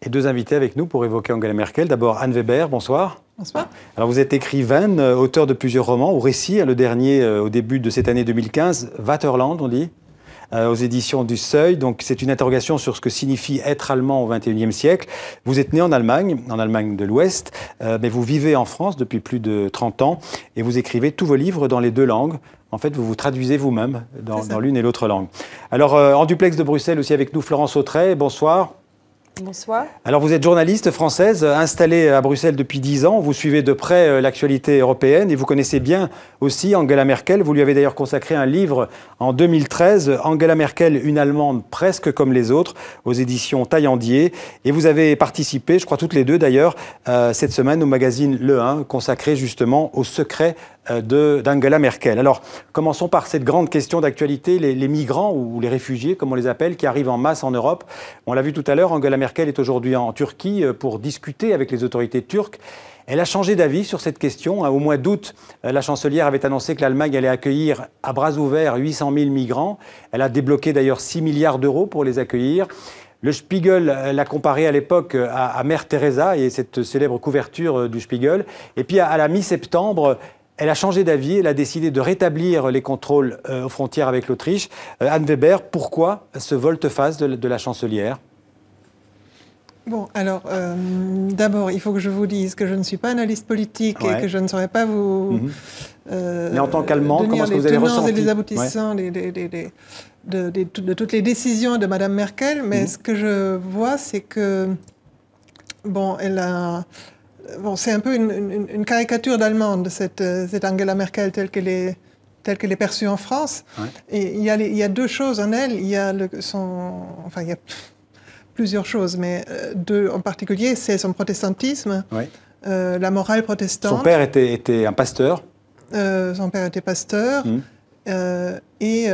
Et deux invités avec nous pour évoquer Angela Merkel. D'abord Anne Weber, bonsoir. Bonsoir. Alors vous êtes écrivaine, auteur de plusieurs romans, ou récits. Le dernier, au début de cette année 2015, Vaterland, on dit, aux éditions du Seuil. Donc c'est une interrogation sur ce que signifie être allemand au XXIe siècle. Vous êtes né en Allemagne de l'Ouest, mais vous vivez en France depuis plus de 30 ans et vous écrivez tous vos livres dans les deux langues. En fait, vous vous traduisez vous-même dans l'une et l'autre langue. Alors, en duplex de Bruxelles, aussi avec nous, Florence Autrey. Bonsoir. Bonsoir. Alors, vous êtes journaliste française, installée à Bruxelles depuis 10 ans. Vous suivez de près l'actualité européenne et vous connaissez bien aussi Angela Merkel. Vous lui avez d'ailleurs consacré un livre en 2013, Angela Merkel, une Allemande presque comme les autres, aux éditions Taillandier. Et vous avez participé, je crois toutes les deux d'ailleurs, cette semaine au magazine Le 1, consacré justement aux secrets d'Angela Merkel. Alors, commençons par cette grande question d'actualité, les migrants ou les réfugiés, comme on les appelle, qui arrivent en masse en Europe. On l'a vu tout à l'heure, Angela Merkel est aujourd'hui en Turquie pour discuter avec les autorités turques. Elle a changé d'avis sur cette question. Au mois d'août, la chancelière avait annoncé que l'Allemagne allait accueillir à bras ouverts 800 000 migrants. Elle a débloqué d'ailleurs 6 milliards d'euros pour les accueillir. Le Spiegel l'a comparé à l'époque à Mère Teresa et cette célèbre couverture du Spiegel. Et puis à la mi-septembre, elle a changé d'avis, elle a décidé de rétablir les contrôles aux frontières avec l'Autriche. Anne Weber, pourquoi ce volte-face de la chancelière ? Bon, alors, d'abord, il faut que je vous dise que je ne suis pas analyste politique et que je ne saurais pas vous mais en tant qu'Allemande, comment est-ce que vous avez ressenti et les aboutissants de toutes les décisions de Mme Merkel, mais ce que je vois, c'est que, bon, c'est un peu une caricature d'Allemande, cette Angela Merkel telle qu'elle est perçue en France. Ouais. Et il y a deux choses en elle. Il y a il y a plusieurs choses, mais deux en particulier, c'est son protestantisme, la morale protestante. Son père était un pasteur. Son père était pasteur. Et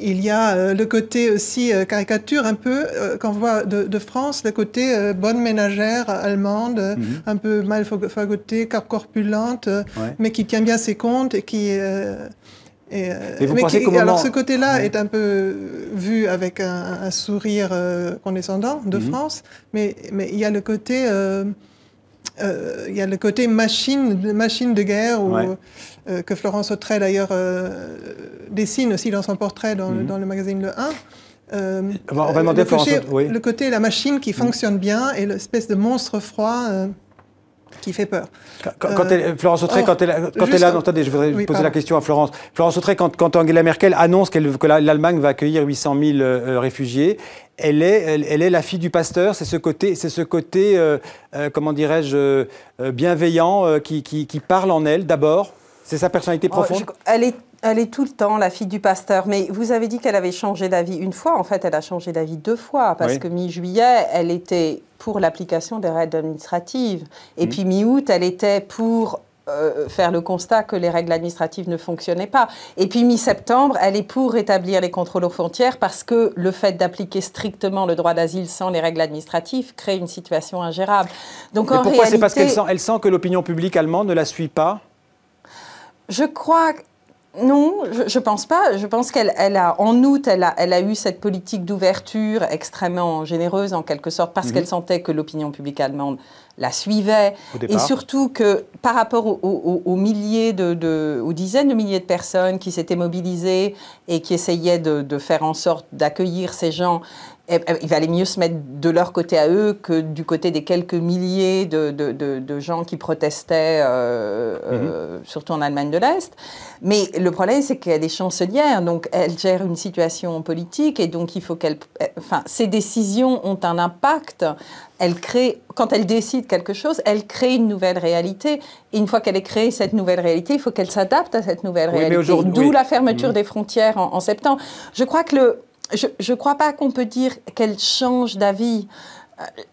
il y a le côté aussi caricature un peu, quand on voit de France, le côté bonne ménagère allemande, un peu mal fagotée, corpulente, mais qui tient bien ses comptes et qui... alors ce côté-là est un peu vu avec un sourire condescendant de France, mais il y a le côté... il y a le côté machine de guerre que Florence Autrey d'ailleurs dessine aussi dans son portrait dans le magazine Le 1. On va demander à Florence Autrey. Le côté la machine qui fonctionne bien et l'espèce de monstre froid qui fait peur. Florence Autrey, quand elle a... Attendez, je voudrais poser la question à Florence. Florence Autrey, quand Angela Merkel annonce que l'Allemagne va accueillir 800 000 réfugiés, elle est la fille du pasteur. C'est ce côté comment dirais-je, bienveillant qui parle en elle d'abord. C'est sa personnalité profonde. Elle est tout le temps la fille du pasteur. Mais vous avez dit qu'elle avait changé d'avis une fois. En fait, elle a changé d'avis deux fois. Parce que mi-juillet, elle était pour l'application des règles administratives. Et puis mi-août, elle était pour faire le constat que les règles administratives ne fonctionnaient pas. Et puis mi-septembre, elle est pour rétablir les contrôles aux frontières parce que le fait d'appliquer strictement le droit d'asile sans les règles administratives crée une situation ingérable. Donc, en pourquoi? réalité, c'est parce qu'elle sent que l'opinion publique allemande ne la suit pas? Je crois... Non, je ne pense pas. Je pense en août, elle a eu cette politique d'ouverture extrêmement généreuse, en quelque sorte, parce qu'elle sentait que l'opinion publique allemande la suivait. Et surtout que, par rapport aux dizaines de milliers de personnes qui s'étaient mobilisées et qui essayaient de faire en sorte d'accueillir ces gens, il valait mieux se mettre de leur côté à eux que du côté des quelques milliers de gens qui protestaient, surtout en Allemagne de l'Est. Mais le problème, c'est qu'elle est chancelière, donc elle gère une situation politique et donc il faut ses décisions ont un impact. Quand elle décide quelque chose, elle crée une nouvelle réalité. Et une fois qu'elle ait créé cette nouvelle réalité, il faut qu'elle s'adapte à cette nouvelle réalité. D'où la fermeture des frontières en septembre. Je crois que je ne crois pas qu'on peut dire qu'elle change d'avis.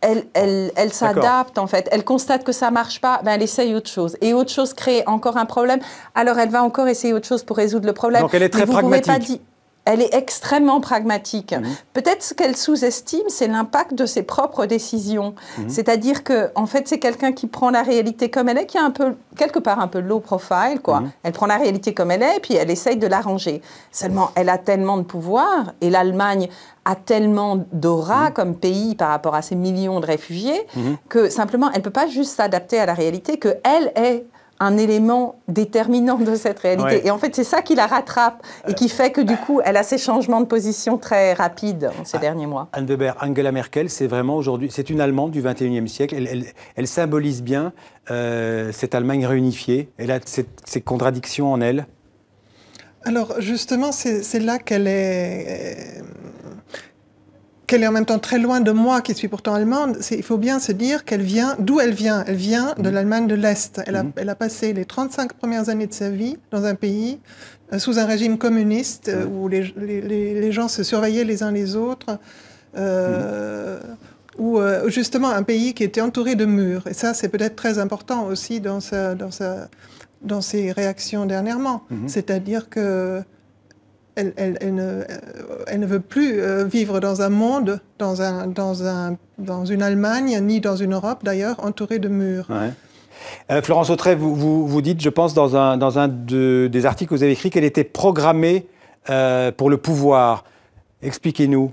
Elle s'adapte, en fait. Elle constate que ça ne marche pas, elle essaye autre chose. Et autre chose crée encore un problème. Alors, elle va encore essayer autre chose pour résoudre le problème. Donc, elle est très pragmatique. Elle est extrêmement pragmatique. Peut-être ce qu'elle sous-estime, c'est l'impact de ses propres décisions. C'est-à-dire que, en fait, c'est quelqu'un qui prend la réalité comme elle est, qui a un peu, quelque part un peu low profile, quoi. Elle prend la réalité comme elle est, et puis elle essaye de l'arranger. Seulement, elle a tellement de pouvoir, et l'Allemagne a tellement d'aura comme pays par rapport à ces millions de réfugiés, que simplement, elle ne peut pas juste s'adapter à la réalité, qu'elle est un élément déterminant de cette réalité. Ouais. Et en fait, c'est ça qui la rattrape et qui fait que, du coup, elle a ces changements de position très rapides ces derniers mois. Anne Weber, Angela Merkel, c'est vraiment aujourd'hui, c'est une Allemande du XXIe siècle. Elle symbolise bien cette Allemagne réunifiée. Elle a ces contradictions en elle. Alors, justement, c'est là qu'elle est en même temps très loin de moi, qui suis pourtant allemande. Il faut bien se dire qu'elle vient, d'où elle vient. Elle vient de l'Allemagne de l'Est. Elle a passé les 35 premières années de sa vie dans un pays sous un régime communiste où les gens se surveillaient les uns les autres, ou justement un pays qui était entouré de murs. Et ça, c'est peut-être très important aussi dans ses réactions dernièrement. C'est-à-dire que elle ne veut plus vivre dans un monde, dans une Allemagne, ni dans une Europe d'ailleurs, entourée de murs. Ouais. Florence Autrey, vous dites, je pense, dans un des articles que vous avez écrits, qu'elle était programmée pour le pouvoir. Expliquez-nous.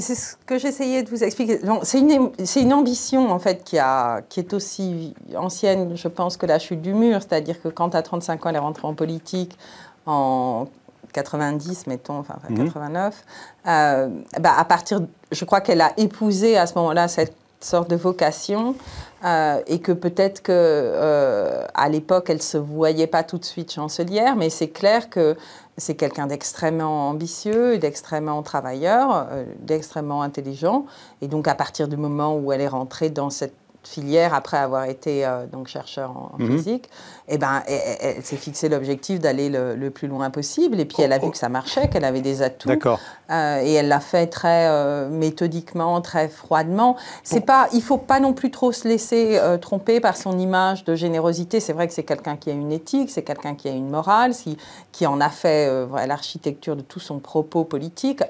C'est ce que j'essayais de vous expliquer. C'est une ambition, en fait, qui est aussi ancienne, je pense, que la chute du mur. C'est-à-dire que quand, à 35 ans, elle est rentrée en politique, en 90, mettons, enfin 89, à partir, je crois qu'elle a épousé à ce moment-là cette sorte de vocation et que peut-être qu'à l'époque, elle ne se voyait pas tout de suite chancelière, mais c'est clair que c'est quelqu'un d'extrêmement ambitieux, d'extrêmement travailleur, d'extrêmement intelligent. Et donc, à partir du moment où elle est rentrée dans cette filière, après avoir été donc chercheur en physique, elle s'est fixé l'objectif d'aller le plus loin possible. Et puis, elle a vu que ça marchait, qu'elle avait des atouts. D'accord. Et elle l'a fait très méthodiquement, très froidement. Il ne faut pas non plus trop se laisser tromper par son image de générosité. C'est vrai que c'est quelqu'un qui a une éthique, c'est quelqu'un qui a une morale, qui en a fait l'architecture de tout son propos politique,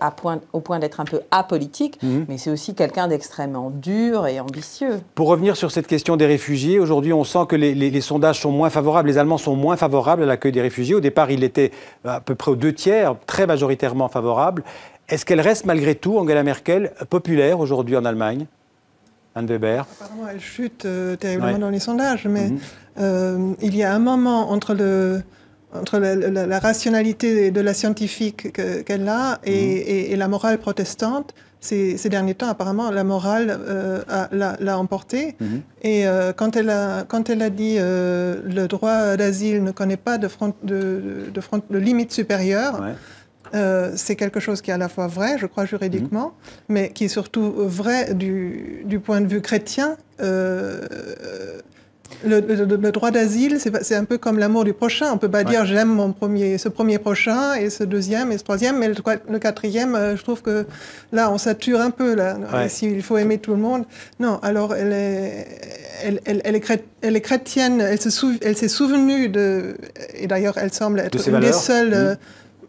au point d'être un peu apolitique. Mais c'est aussi quelqu'un d'extrêmement dur et ambitieux. Pour revenir sur cette question des réfugiés, aujourd'hui, on sent que les sondages sont moins favorables. Les Allemands sont moins favorables à l'accueil des réfugiés. Au départ, il était à peu près aux 2/3, très majoritairement favorable. Est-ce qu'elle reste malgré tout, Angela Merkel, populaire aujourd'hui en Allemagne? Anne Weber. Apparemment, elle chute terriblement dans les sondages, mais il y a un moment entre la rationalité de la scientifique qu'elle a et la morale protestante. Ces derniers temps, apparemment, la morale l'a emporté. Et quand elle a dit le droit d'asile ne connaît pas de limite supérieure, c'est quelque chose qui est à la fois vrai, je crois, juridiquement, mais qui est surtout vrai du point de vue chrétien. Le droit d'asile, c'est un peu comme l'amour du prochain. On ne peut pas dire j'aime ce premier prochain et ce deuxième et ce troisième, mais le quatrième, je trouve que là, on sature un peu. S'il faut aimer tout le monde. Non, alors elle est chrétienne, elle s'est souvenue et d'ailleurs elle semble être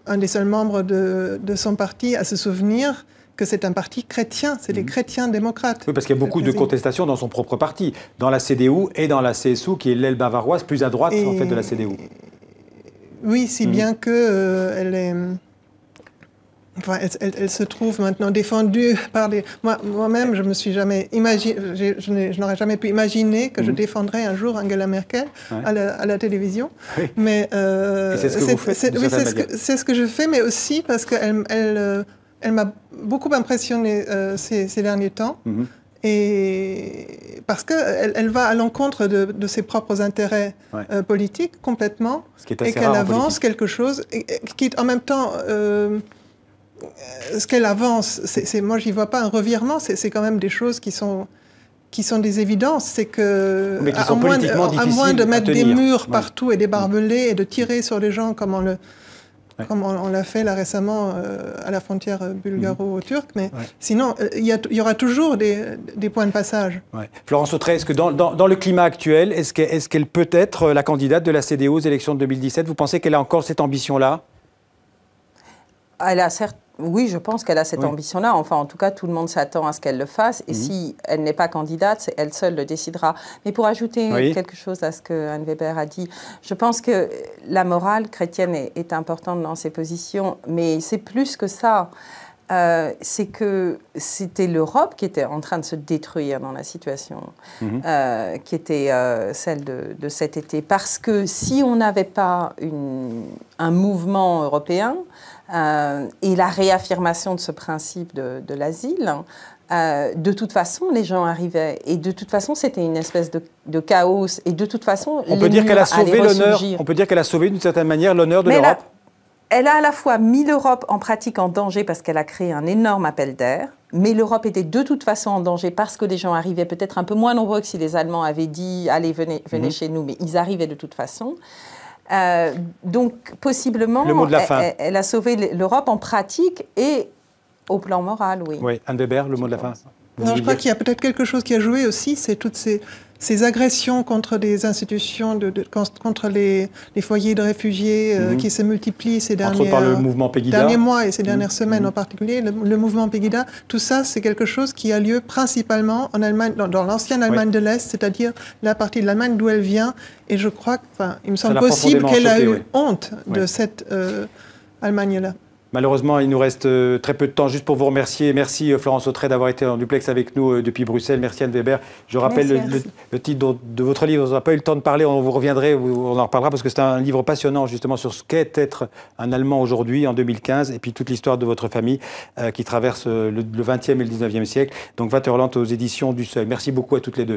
un des seuls membres de son parti à se souvenir que c'est un parti chrétien, c'est les chrétiens démocrates. Oui, parce qu'il y a beaucoup de contestations dans son propre parti, dans la CDU et dans la CSU, qui est l'aile bavaroise plus à droite en fait de la CDU. Oui, si bien que elle se trouve maintenant défendue par des... Moi-même, je me suis jamais imaginé, je n'aurais jamais pu imaginer que je défendrais un jour Angela Merkel à la télévision. Oui. Mais c'est ce que vous faites. C'est ce que je fais, mais aussi parce qu'elle elle m'a beaucoup impressionnée ces derniers temps, et parce qu'elle va à l'encontre de ses propres intérêts politiques complètement, et qu'elle avance quelque chose qui en même temps... ce qu'elle avance, moi j'y vois pas un revirement, c'est quand même des choses qui sont des évidences. C'est que à moins de mettre des murs partout et des barbelés et de tirer sur les gens comme on l'a fait là récemment à la frontière bulgaro-turque, mais sinon il y aura toujours des points de passage. Florence Autrey, est-ce que dans le climat actuel, est-ce qu'elle peut être la candidate de la CDU aux élections de 2017? Vous pensez qu'elle a encore cette ambition-là? Elle a certes, oui, je pense qu'elle a cette Oui. ambition-là. Enfin, en tout cas, tout le monde s'attend à ce qu'elle le fasse. Et si elle n'est pas candidate, c'est elle seule le décidera. Mais pour ajouter quelque chose à ce que Anne Weber a dit, je pense que la morale chrétienne est importante dans ses positions, mais c'est plus que ça. C'est que c'était l'Europe qui était en train de se détruire dans la situation qui était celle de cet été. Parce que si on n'avait pas un mouvement européen et la réaffirmation de ce principe de l'asile, de toute façon, les gens arrivaient. Et de toute façon, c'était une espèce de chaos. Et de toute façon, on peut dire qu'elle a sauvé l'honneur. On peut dire qu'elle a sauvé d'une certaine manière l'honneur de l'Europe. Elle a à la fois mis l'Europe en pratique en danger parce qu'elle a créé un énorme appel d'air, mais l'Europe était de toute façon en danger parce que les gens arrivaient peut-être un peu moins nombreux que si les Allemands avaient dit « allez, venez chez nous », mais ils arrivaient de toute façon. Donc, possiblement, le mot de la fin. Elle a sauvé l'Europe en pratique et au plan moral, oui. Oui, Anne Weber, le mot de la fin. Non, je crois qu'il y a peut-être quelque chose qui a joué aussi, c'est toutes ces agressions contre des institutions, contre les foyers de réfugiés qui se multiplient ces derniers mois et ces dernières semaines en particulier. Le mouvement Pegida, tout ça, c'est quelque chose qui a lieu principalement en Allemagne, dans l'ancienne Allemagne de l'Est, c'est-à-dire la partie de l'Allemagne d'où elle vient. Et je crois il me semble possible qu'elle a eu honte de cette Allemagne-là. Malheureusement, il nous reste très peu de temps. Juste pour vous remercier. Merci Florence Autrey d'avoir été en duplex avec nous depuis Bruxelles. Merci Anne Weber. Je rappelle le titre de votre livre. On n'a pas eu le temps de parler. On vous reviendrait, on en reparlera parce que c'est un livre passionnant justement sur ce qu'est être un Allemand aujourd'hui en 2015 et puis toute l'histoire de votre famille qui traverse le XXe et le XIXe siècle. Donc Vaterland aux éditions du Seuil. Merci beaucoup à toutes les deux.